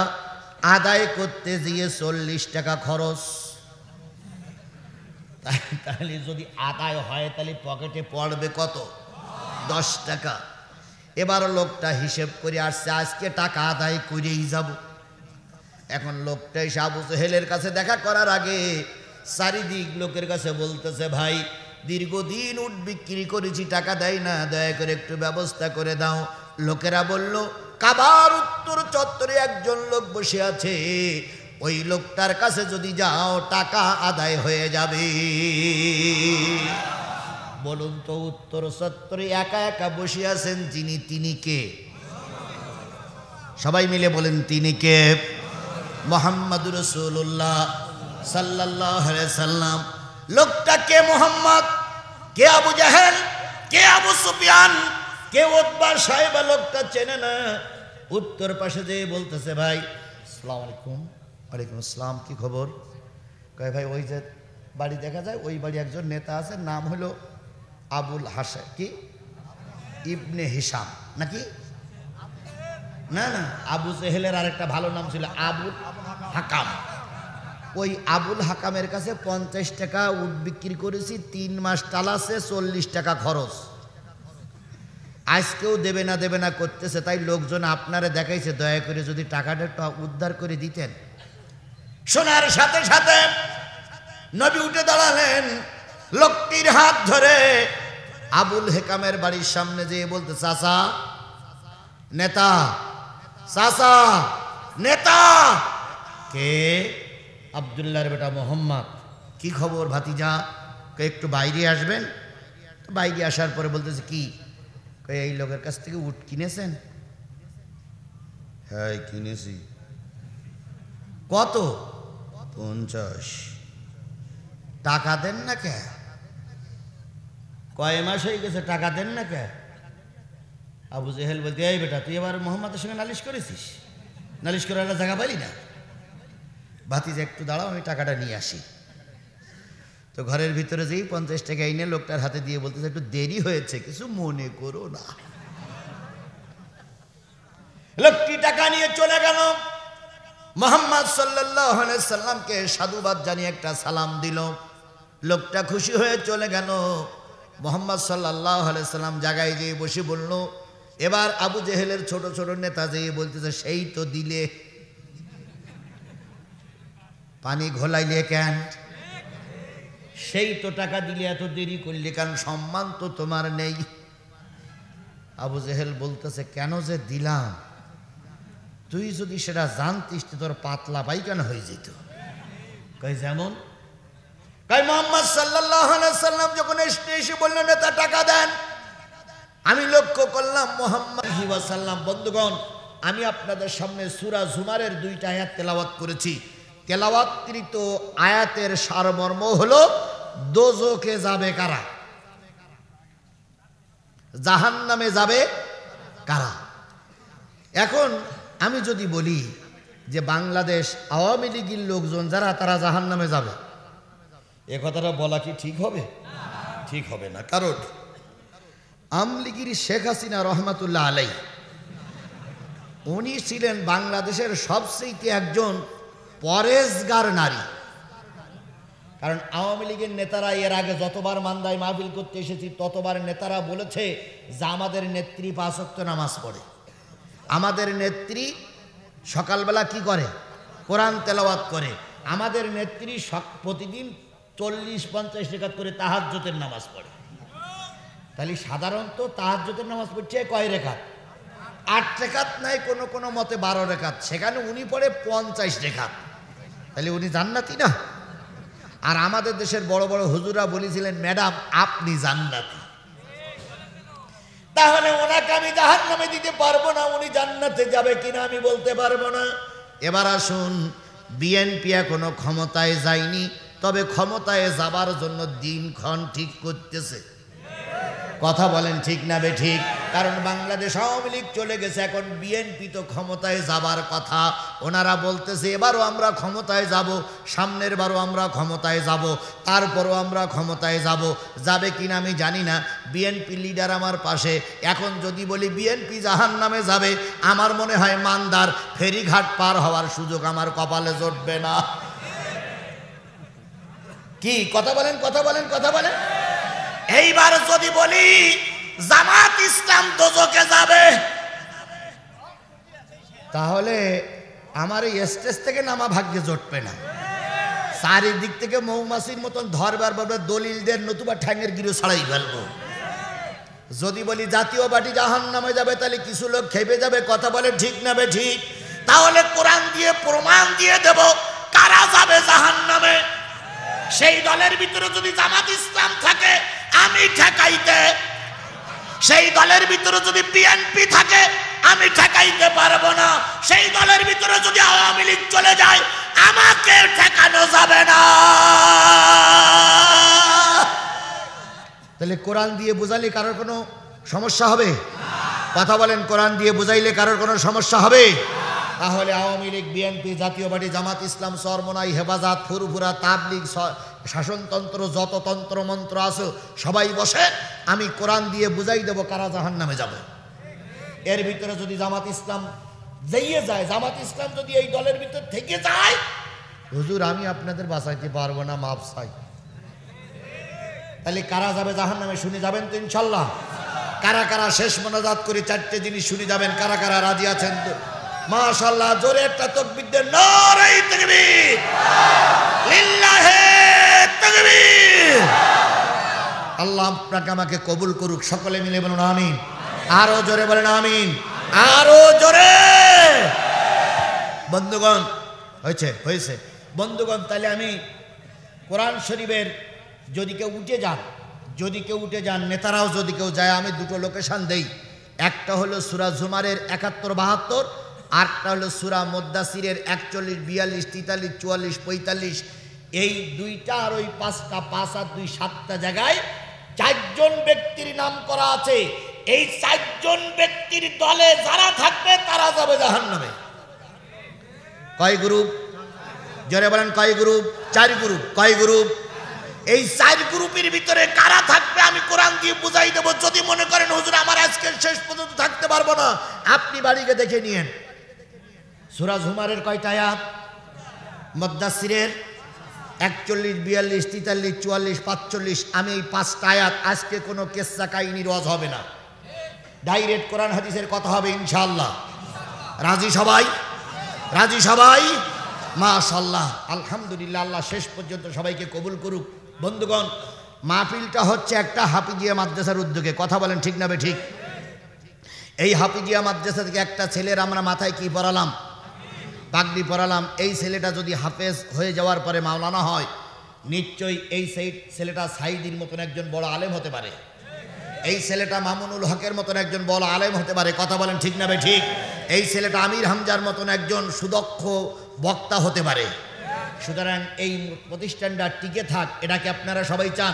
আদায় করতে গিয়ে 40 টাকা খরচ। তাহলে যদি আদায় হয় তাহলে পকেটে পড়বে কত? 10 টাকা। এবার লোকটা হিসেব করে আসছে আজকে টাকা আদায় করেই যাব। এখন লোকটা এসে আবু জেহেলের কাছে দেখা করার আগে চারিদিক লোকের কাছে বলতেছে, ভাই দীর্ঘদিন উট বিক্রি করেছি, টাকা দেয় না, দয়া করে একটু ব্যবস্থা করে দাও। লোকেরা বলল, কাবার উত্তর চত্বরে একজন লোক বসে আছে, ওই লোকটার কাছে যদি যাও টাকা আদায় হয়ে যাবে। বলুন তো, উত্তর চত্বরে একা একা বসে আছেন যিনি, তিনি কে? সবাই মিলে বলেন, তিনি কে? মুহাম্মাদুর রাসূলুল্লাহ সাল্লাল্লাহু আলাইহি সাল্লাম। লোকটা কে? মুহাম্মদ। কে আবু জাহেল? কে আবু সুফিয়ান? কে উতবা সাহেবা? লোকটা চেনে না। উত্তর পাশে যেয়ে বলতেছে, ভাই আসসালামু আলাইকুম। ওয়ালাইকুম আসসালাম, কি খবর? কয়, ভাই ওই যে বাড়ি দেখা যায়, ওই বাড়ি একজন নেতা আছে, নাম হলো আবুল হাসান, কি ইবনে হিশাম নাকি? না না, আবু জেহেলের আরেকটা ভালো নাম ছিল আবুল হাকাম। ওই আবুল হাকামের কাছে 50 টাকা উট বিক্রি করেছি, 3 মাস টালাছে, 40 টাকা খরচ। আজকেও দেবে না করতেছে, তাই লোকজন আপনারে দেখাইছে, দয়া করে যদি টাকাটা একটু উদ্ধার করে দিতেন। শোনার সাথে সাথে নবী উঠে দাঁড়ালেন, লোকটির হাত ধরে আবুল হেকামের বাড়ির সামনে যেয়ে বলতে, চাচা নেতা, চাচা নেতা। কে? আব্দুল্লাহর বেটা মোহাম্মদ। কি খবর ভাতিজা? একটু বাইরে আসবেন। বাইরে আসার পরে বলতেছে, কি? এই লোকের কাছ থেকে উট কিনেছেন? হ্যাঁ কিনেছি। কত? 50। টাকা দেন না কে? কয় মাস হয়ে গেছে, টাকা দেন না কে? আবু জেহেল বলতে, এই বেটা তুই এবার মোহাম্মদের সঙ্গে নালিশ করেছিস? নালিশ করার জায়গা পাইলি না? ভাতিজা একটু দাঁড়াও, আমি টাকাটা নিয়ে আসি। তো ঘরের ভিতরে যেই 50 টাকা এনে লোকটার হাতে দিয়ে বলতেছে, একটু দেরি হয়েছে, কিছু মনে করো না। লোকটি টাকা নিয়ে চলে গেল। মুহাম্মদ সাল্লাল্লাহু আলাইহি সাল্লামকে সাধুবাদ জানিয়ে একটা সালাম দিল। লোকটা খুশি হয়ে চলে গেল। মুহাম্মদ সাল্লাল্লাহু আলাইহি সাল্লাম জায়গায় যেয়ে বসে বলল, এবার আবু জেহেলের ছোট ছোট নেতা যেয়ে বলতেছে, সেই তো দিলে, পানি ঘোলাইলে কেন? সেই তো টাকা দিলে, এত দেরি করলে কেন? সম্মান তো তোমার নেই। আবু জেহেল বলতেছে, কেন যে দিলাম, তুই যদি সেটা জানতিস তোর পাতলা পায়খানা হয়ে যেত। কই যেমন? কই মুহাম্মদ সাল্লাল্লাহু আলাইহি সাল্লাম যখন এসে বললেন, নেতা টাকা দেন, আমি লক্ষ্য করলাম মুহাম্মদ সাল্লাম। বন্ধুগণ, আমি আপনাদের সামনে সূরা জুমারের 2টা আয়াত তেলাওয়াত করেছি। তেলাওয়াতকৃত আয়াতের সারমর্ম হলো, দোজখে যাবে কারা? জাহান্নামে যাবে কারা? এখন আমি যদি বলি যে বাংলাদেশ আওয়ামী লীগের লোকজন যারা, তারা জাহান্নামে যাবে, এ কথাটা বলা কি ঠিক হবে? ঠিক হবে না। কারণ আমলিগির শেখ হাসিনা রহমাতুল্লাহ আলাই, উনি ছিলেন বাংলাদেশের সবচেয়ে একজন পরেজগার নারী। কারণ আওয়ামী লীগের নেতারা এর আগে যতবার মান্দায় মাহফিল করতে এসেছি, ততবার নেতারা বলেছে যে আমাদের নেত্রী 5 ওয়াক্ত নামাজ পড়ে, আমাদের নেত্রী সকালবেলা কি করে? কোরআন তেলাওয়াত করে, আমাদের নেত্রী প্রতিদিন 40-50 রাকাত করে তাহাজ্জুদের নামাজ পড়ে। তাহলে সাধারণত তাহাজ্জুদের নামাজ পড়ছে কয় রাকাত? 8 রাকাত, নাই কোনো কোনো মতে 12 রাকাত। সেখানে উনি পড়ে 50 রাকাত। তাহলে উনি জান্নাতি না? আর আমাদের দেশের বড় বড় হুজুরা বলেছিলেন, ম্যাডাম আপনি জান্নাতি। তাহলে ওনাকে আমি জাহান্নামে দিতে পারবো না, উনি জান্নাতে যাবে কিনা আমি বলতে পারবো না। এবার আসুন, বিএনপি এখনো ক্ষমতায় যায়নি, তবে ক্ষমতায় যাবার জন্য দিনক্ষণ ঠিক করতেছে। কথা বলেন ঠিক না বে ঠিক? কারণ বাংলাদেশ আওয়ামী লীগ চলে গেছে, এখন বিএনপি তো ক্ষমতায় যাবার কথা। ওনারা বলতেছে এবারও আমরা ক্ষমতায় যাব, সামনের বারও আমরা ক্ষমতায় যাব, তারপরও আমরা ক্ষমতায় যাব। যাবে কিনা আমি জানি না। বিএনপি লিডার আমার পাশে। এখন যদি বলি বিএনপি জাহান্নামে যাবে, আমার মনে হয় মান্দার ফেরিঘাট পার হওয়ার সুযোগ আমার কপালে জুটবে না। কি কথা বলেন? কথা বলেন? কথা বলেন? এইবার যদি বলি জামাত ইসলাম দোজখে যাবে, তাহলে আমার এই স্টেজ থেকে নামা ভাগ্যে জটবে না। চারিদিক থেকে মৌমাছির মতন ধরবার বারবার দলিলদের নতুবা ঠ্যাঙের গিরো ছাড়াই ফেলবো। যদি বলি জাতীয় পার্টি জাহান্নামে যাবে তাহলে কিছু লোক খেপে যাবে, কথা বলে ঠিক না বে ঠিক? তাহলে কোরআন দিয়ে প্রমাণ দিয়ে দেব কারা যাবে জাহান্নামে। সেই দলের ভিতরে যদি জামাত ইসলাম থাকে আমি ঠেকাইতে, সেই দলের ভিতরে যদি বিএনপি থাকে আমি ঠেকাইতে পারবো না, সেই দলের ভিতরে যদি আওয়ামী লীগ চলে যায় আমাকে ঠেকানো যাবে না। তাহলে কোরআন দিয়ে বুঝাইলে কারোর কোনো সমস্যা হবে? কথা বলেন, কোরআন দিয়ে বুঝাইলে কারোর কোনো সমস্যা হবে? তাহলে আওয়ামী লীগ, বিএনপি, জাতীয় পার্টি, জামাত ইসলাম, চরমোনাই, হেফাজত, ফুরফুরা, তাবলীগ, শাসনতন্ত্র, যত তন্ত্র মন্ত্র আছে সবাই বসে, আমি কোরআন দিয়ে বুঝাই দেব কারা জাহান্নামে যাবে। এর ভিতরে যদি জামাত ইসলাম যাইয়ে যায়, জামাত ইসলাম যদি এই দলের ভিতর থেকে যায়, হুজুর আমি আপনাদের বাঁচাইতে পারবো না, মাফ চাই। তাহলে কারা যাবে জাহান্নামে শুনে যাবেন তো ইনশাল্লাহ? কারা কারা শেষ মোনাজাত করে চারটে জিনিস শুনে যাবেন? কারা কারা রাজি আছেন? মাশাআল্লাহ, জোরে একটা তাকবীর দেন, নারে তাকবীর, লিল্লাহি তাকবীর। আল্লাহ আপনাকে আমাকে কবুল করুক, সকলে মিলে বলুন আমিন। আরো জোরে বলেন আমিন, আরো জোরে। বন্ধুগণ, হয়েছে হয়েছে বন্ধুগণ, তাহলে আমি কোরআন শরীফের যদি কেউ উঠে যান, নেতারাও যদি কেউ যায়, আমি দুটো লোকেশন দেই। একটা হলো সূরা জুমারের ৭১-৭২, আরটা হলো সূরা মুদ্দাসিরের ৪১, ৪২, ৪৩, ৪৪, ৪৫। এই দুইটা আর ওই পাঁচটা, ৫ আর ২ ৭টা জায়গায় ৪ জন ব্যক্তির নাম করা আছে। এই ৪ জন ব্যক্তির দলে যারা থাকবে তারা যাবে জাহান্নামে। কয় গ্রুপ? জোরে বলেন, কয় গ্রুপ? ৪ গ্রুপ। কয় গ্রুপ? এই ৪ গ্রুপের ভিতরে কারা থাকবে আমি কোরআন দিয়ে বুঝাই দেব। যদি মনে করেন হুজুর আমার আজকের শেষ পর্যন্ত থাকতে পারবো না, আপনি বাড়িতে দেখে নিয়েন। সূরা জুমারের কয়টা আয়াত? মুদ্দাসিরের ৪১, ৪২, ৪৩, ৪৪, ৪৫। আমি এই ৫টা আয়াত, আজকে কোনো কেসা কাহিনীর ওয়াজ হবে না, ডাইরেক্ট কোরআন হাদিসের কথা হবে ইনশাআল্লাহ। রাজি সবাই? রাজি সবাই? মাশাআল্লাহ, আলহামদুলিল্লাহ। আল্লাহ শেষ পর্যন্ত সবাইকে কবুল করুক। বন্ধুগণ, মাহফিলটা হচ্ছে একটা হাফিজিয়া মাদ্রাসার উদ্যোগে, কথা বলেন ঠিক না বে ঠিক? এই হাফিজিয়া মাদ্রাসা থেকে একটা ছেলের আমরা মাথায় কি পরালাম? পাগড়ি পরালাম। এই ছেলেটা যদি হাফেজ হয়ে যাওয়ার পরে মাওলানা হয়, নিশ্চয়ই এই ছেলেটা সাইদির মতন একজন বড় আলেম হতে পারে। এই ছেলেটা মামুনুল হকের মতন একজন বড় আলেম হতে পারে, কথা বলেন ঠিক না বে ঠিক? এই ছেলেটা আমির হামজার মতন একজন সুদক্ষ বক্তা হতে পারে। সুতরাং এই প্রতিষ্ঠানটা টিকে থাক, এটাকে আপনারা সবাই চান?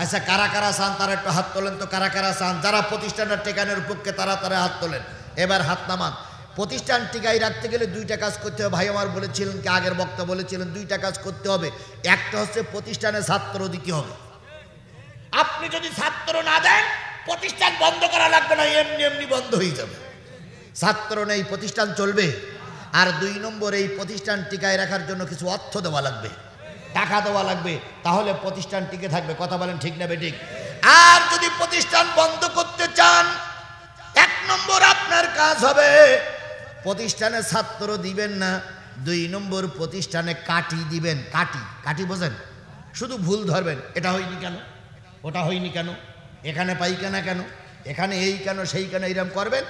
আচ্ছা, কারা কারা চান তারা একটু হাত তোলেন তো। কারা কারা চান? যারা প্রতিষ্ঠানটা টেকানোর পক্ষে তারা হাত তোলেন। এবার হাত নামান। প্রতিষ্ঠান টিকাই রাখতে গেলে 2টা কাজ করতে হবে। ভাই আমার বলেছিলেন, কি আগের বক্তা বলেছিলেন, 2টা কাজ করতে হবে। একটা হচ্ছে প্রতিষ্ঠানে ছাত্র দিতে হবে। আপনি যদি ছাত্র না দেন প্রতিষ্ঠান বন্ধ করা লাগবে না, এমনি এমনি বন্ধ হয়ে যাবে। ছাত্র নেই, প্রতিষ্ঠান চলবে। আর 2 নম্বর, এই প্রতিষ্ঠান টিকায় রাখার জন্য কিছু অর্থ দেওয়া লাগবে, টাকা দেওয়া লাগবে, তাহলে প্রতিষ্ঠান টিকে থাকবে, কথা বলেন ঠিক না বেঠিক? আর যদি প্রতিষ্ঠান বন্ধ করতে চান, 1 নম্বর আপনার কাজ হবে প্রতিষ্ঠানে ছাত্র দিবেন না, 2 নম্বর প্রতিষ্ঠানে কাঠি দিবেন। কাঠি, কাঠি বোঝেন? শুধু ভুল ধরবেন, এটা হয়নি কেন, ওটা হয়নি কেন, এখানে পাইখানা কেন, এখানে এই কেন, সেই কেন, এইরকম করবেন।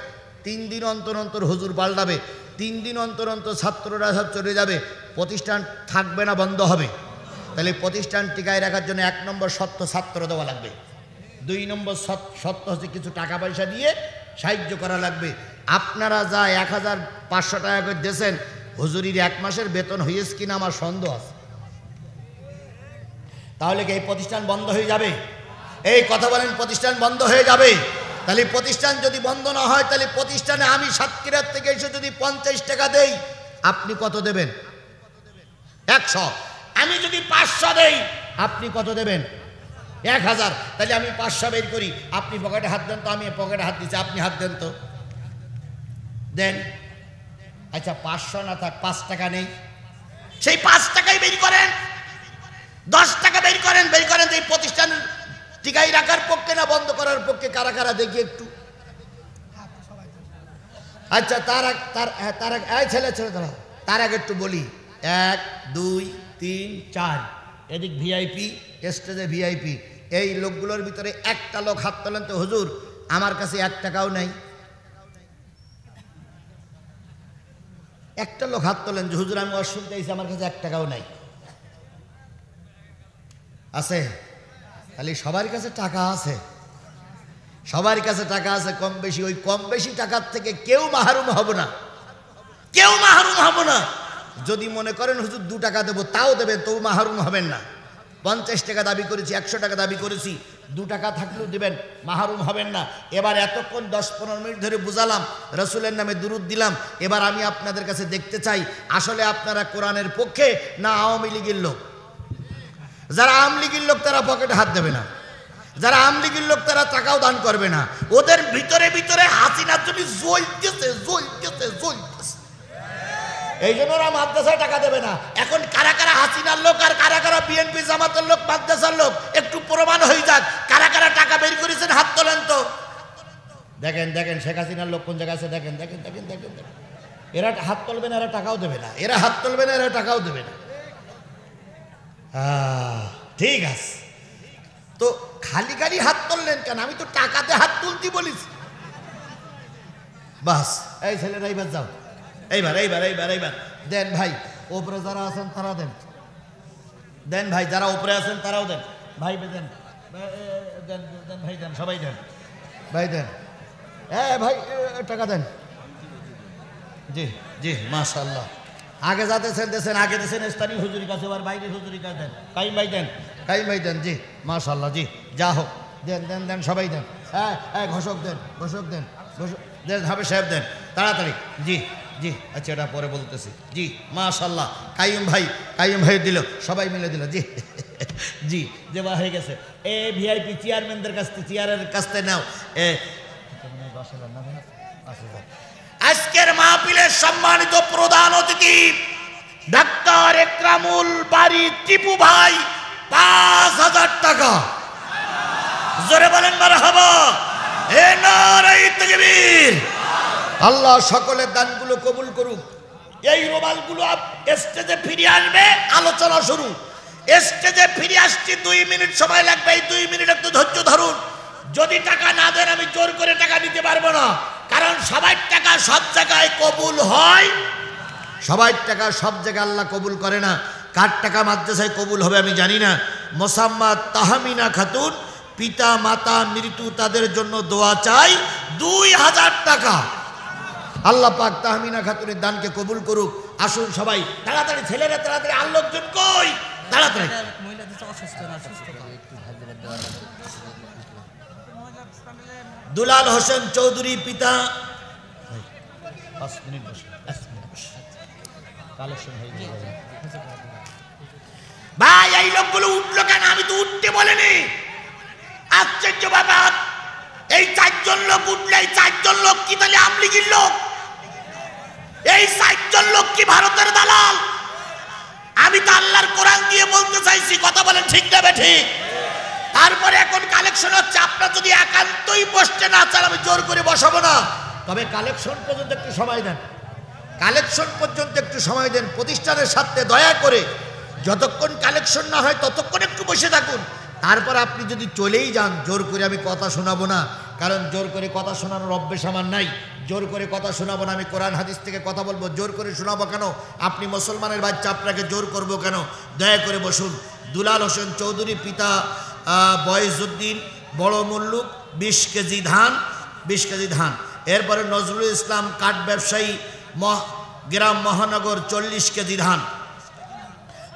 3 দিন অন্তর অন্তর হুজুর পাল্টাবে, 3 দিন অন্তর অন্তর ছাত্ররা সব চলে যাবে, প্রতিষ্ঠান থাকবে না, বন্ধ হবে। তাহলে প্রতিষ্ঠান টিকায় রাখার জন্য 1 নম্বর শর্ত ছাত্র দেওয়া লাগবে। 2 নম্বর শর্ত হচ্ছে কিছু টাকা পয়সা দিয়ে সাহায্য করা লাগবে। আপনারা যা 1500 টাকা করে দিয়েছেন, হুজুরির 1 মাসের বেতন হয়েছে কিনা আমার সন্দেহ আছে। তাহলে কি এই প্রতিষ্ঠান বন্ধ হয়ে যাবে? এই কথা বলেন, প্রতিষ্ঠান বন্ধ হয়ে যাবে? তাহলে প্রতিষ্ঠান যদি বন্ধ না হয়, তাহলে প্রতিষ্ঠানে আমি সাতক্ষীরার থেকে এসে যদি 50 টাকা দেই, আপনি কত দেবেন? 100। আমি যদি 500 দেই, আপনি কত দেবেন? 1000। তাহলে আমি 500 বের করি, আপনি পকেটে হাত দেন তো, আমি পকেটে হাত দিচ্ছি, আপনি হাত দেন তো, দেন। আচ্ছা, 500 না থাক, 5 টাকা নেই, সেই 5 টাকাই বের করেন, 10 টাকা বের করেন, বের করেন। এই প্রতিষ্ঠান টিকাই রাখার পক্ষে না বন্ধ করার পক্ষে? কারা কারা দেখি একটু। আচ্ছা তার আগে ছেলে দাঁড়াও, তার আগে একটু বলি 1 2 3 4 এদিক ভিআইপি, স্টেজে ভিআইপি। এই লোকগুলোর ভিতরে একটা লোক হাত তোলেন তো, হুজুর আমার কাছে 1 টাকাও নেই। একটা লোক হাত তোলেন যে হুজুর আমি অসুবিধা হয়েছি, আমার কাছে 1 টাকাও নাই। আছে? খালি সবার কাছে টাকা আছে, সবার কাছে টাকা আছে কম বেশি। ওই কম বেশি টাকার থেকে কেউ মাহরুম হব না, কেউ মাহরুম হব না। যদি মনে করেন হুজুর 2 টাকা দেবো তাও দেবেন, তবু মাহরুম হবেন না। 50 টাকা দাবি করেছি, 100 টাকা দাবি করেছি, 2 টাকা থাকলেও দেবেন, মাহরুম হবেন না। এবার এতক্ষণ 10-15 মিনিট ধরে বুঝালাম, রসুলের নামে দুরুদ দিলাম। এবার আমি আপনাদের কাছে দেখতে চাই আসলে আপনারা কোরআনের পক্ষে না আওয়ামী লীগের লোক। যারা আওয়ামী লীগের লোক তারা পকেটে হাত দেবে না, যারা আওয়ামী লীগের লোক তারা টাকাও দান করবে না। ওদের ভিতরে ভিতরে হাসিনার জন্য জ্বলতেছে। এই জন্য ওরা মাদ্রাসায় টাকা দেবে না। এখন কারা কারা হাসিনার লোক আর কারা কারা বিএনপি জামাতের লোক, মাদ্রাসার লোক, একটু প্রমাণ হয়ে যাক। কারা কারা টাকা বের করেছেন হাত তোলেন তো। দেখেন শেখ হাসিনার লোক কোন জায়গায় আছে, দেখেন। এরা হাত তুলবে না, এরা টাকাও দেবে না, এরা হাত তুলবে না, এরা টাকাও দেবে না। ঠিক আছে, তো খালি খালি হাত তুললেন কেন? আমি তো টাকাতে হাত তুলতে বলিস। বাস এই ছেলেরা এইবার যাও, এইবার দেন ভাই। ওপরে যারা আছেন তারা দেন ভাই, যারা উপরে আছেন তারাও দেন ভাই, দেন ভাই, দেন সবাই দেন ভাই, দেন ভাই টাকা দেন। জি মাশাআল্লাহ। আগে যাতেছেন দেন, আগে দেন স্থানীয় হুজুরি কাছে, এবার বাইরে হুজুরি কাছে দেন। কাইম ভাই দেন। জি মাশাআল্লাহ, জি যা হোক, দেন সবাই দেন। ঘোষক দেন হাবে সাহেব দেন তাড়াতাড়ি। জি আচ্ছা, এটা পরে বলতেছি। জি মাশাআল্লাহ, কাইম ভাই দিল, সবাই মিলে দিল। জি দেওয়া হয়ে গেছে। ভিআইপি চেয়ারম্যানদের কাছ থেকে, চেয়ারের কাছ থেকে নাও। আজকের মাহফিলের সম্মানিত প্রধান অতিথি ডাক্তার একরামুল বারী টিপু ভাই 5000 টাকা। জোরে বলেন মারহাবা। নারে তাকবীর। আল্লাহ সকলের দানগুলো কবুল করুক। এই রুমালগুলো স্টেজে ফিরে আসবে, আলোচনা শুরু। স্টেজে ফিরে আসছি, 2 মিনিট সময় লাগবে। এই 2 মিনিট একটু ধৈর্য ধরুন। যদি টাকা না দেন আমি জোর করে টাকা দিতে পারবো না, কারণ সবার টাকা সব জায়গায় কবুল হয়, সবার টাকা সব জায়গায় আল্লাহ কবুল করে না। কার টাকা মাদ্রাসায় কবুল হবে আমি জানি না। মোসাম্মদ তাহমিনা খাতুন, পিতা মাতা মৃত্যু, তাদের জন্য দোয়া চাই। 2000 টাকা। আল্লাহ পাক তাহমিনা খাতুনের দানকে কবুল করুক। আসুন সবাই তাড়াতাড়ি, ছেলেরা তাড়াতাড়ি। আর লোকজন কই? তাড়াতাড়ি। দুলাল হোসেন চৌধুরী পিতা। 5 মিনিট বসে, ভাই এই লোকগুলো উঠলো কেন? আমি তো উঠতে বলিনি। আশ্চর্য ব্যাপার, এই 4 জন লোক উঠলে, এই 4 জন লোক কি তাহলে আওয়ামী লীগের লোক? এই 4 জন লোক কি ভারতের দালাল? আমি তো আল্লাহর কোরআন দিয়ে বলতে চাইছি, কথা বলেন ঠিক না বেঠিক? তারপরে এখন কালেকশন হচ্ছে। আপনারা যদি একান্তই বসতে না চান আমি জোর করে বসাবো না, তবে কালেকশন পর্যন্ত একটু সময় দেন, কালেকশন পর্যন্ত একটু সময় দেন। প্রতিষ্ঠানের সাথে দয়া করে যতক্ষণ কালেকশন না হয় ততক্ষণ একটু বসে থাকুন। তারপর আপনি যদি চলেই যান, জোর করে আমি কথা শোনাবো না, কারণ জোর করে কথা শোনানোর অভ্যেস আমার নাই। জোর করে কথা শোনাবো না। আমি কোরআন হাদিস থেকে কথা বলবো। জোর করে শোনাবো কেন? আপনি মুসলমানের বাচ্চা, আপনাকে জোর করবো কেন? দয়া করে বসুন। দুলাল হোসেন চৌধুরী পিতা বয়সউদ্দিন, বড় মুল্লুক 20 কেজি ধান। এরপরে নজরুল ইসলাম কাঠ ব্যবসায়ী, গ্রাম মহানগর 40 কেজি ধান।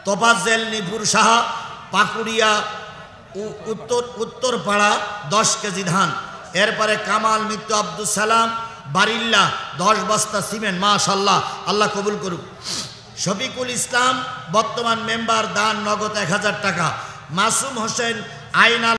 তোফাজ্জেল নিপুর সাহা, পাকুড়িয়া উত্তরপাড়া 10 কেজি ধান। এরপরে কামাল মিত্র আব্দুল সালাম বারিল্লা 10 বস্তা সিমেন্ট। মাশাআল্লাহ, আল্লাহ কবুল করুক। শফিকুল ইসলাম বর্তমান মেম্বার, দান নগদ 1000 টাকা। মাসুম হোসেন আইনাল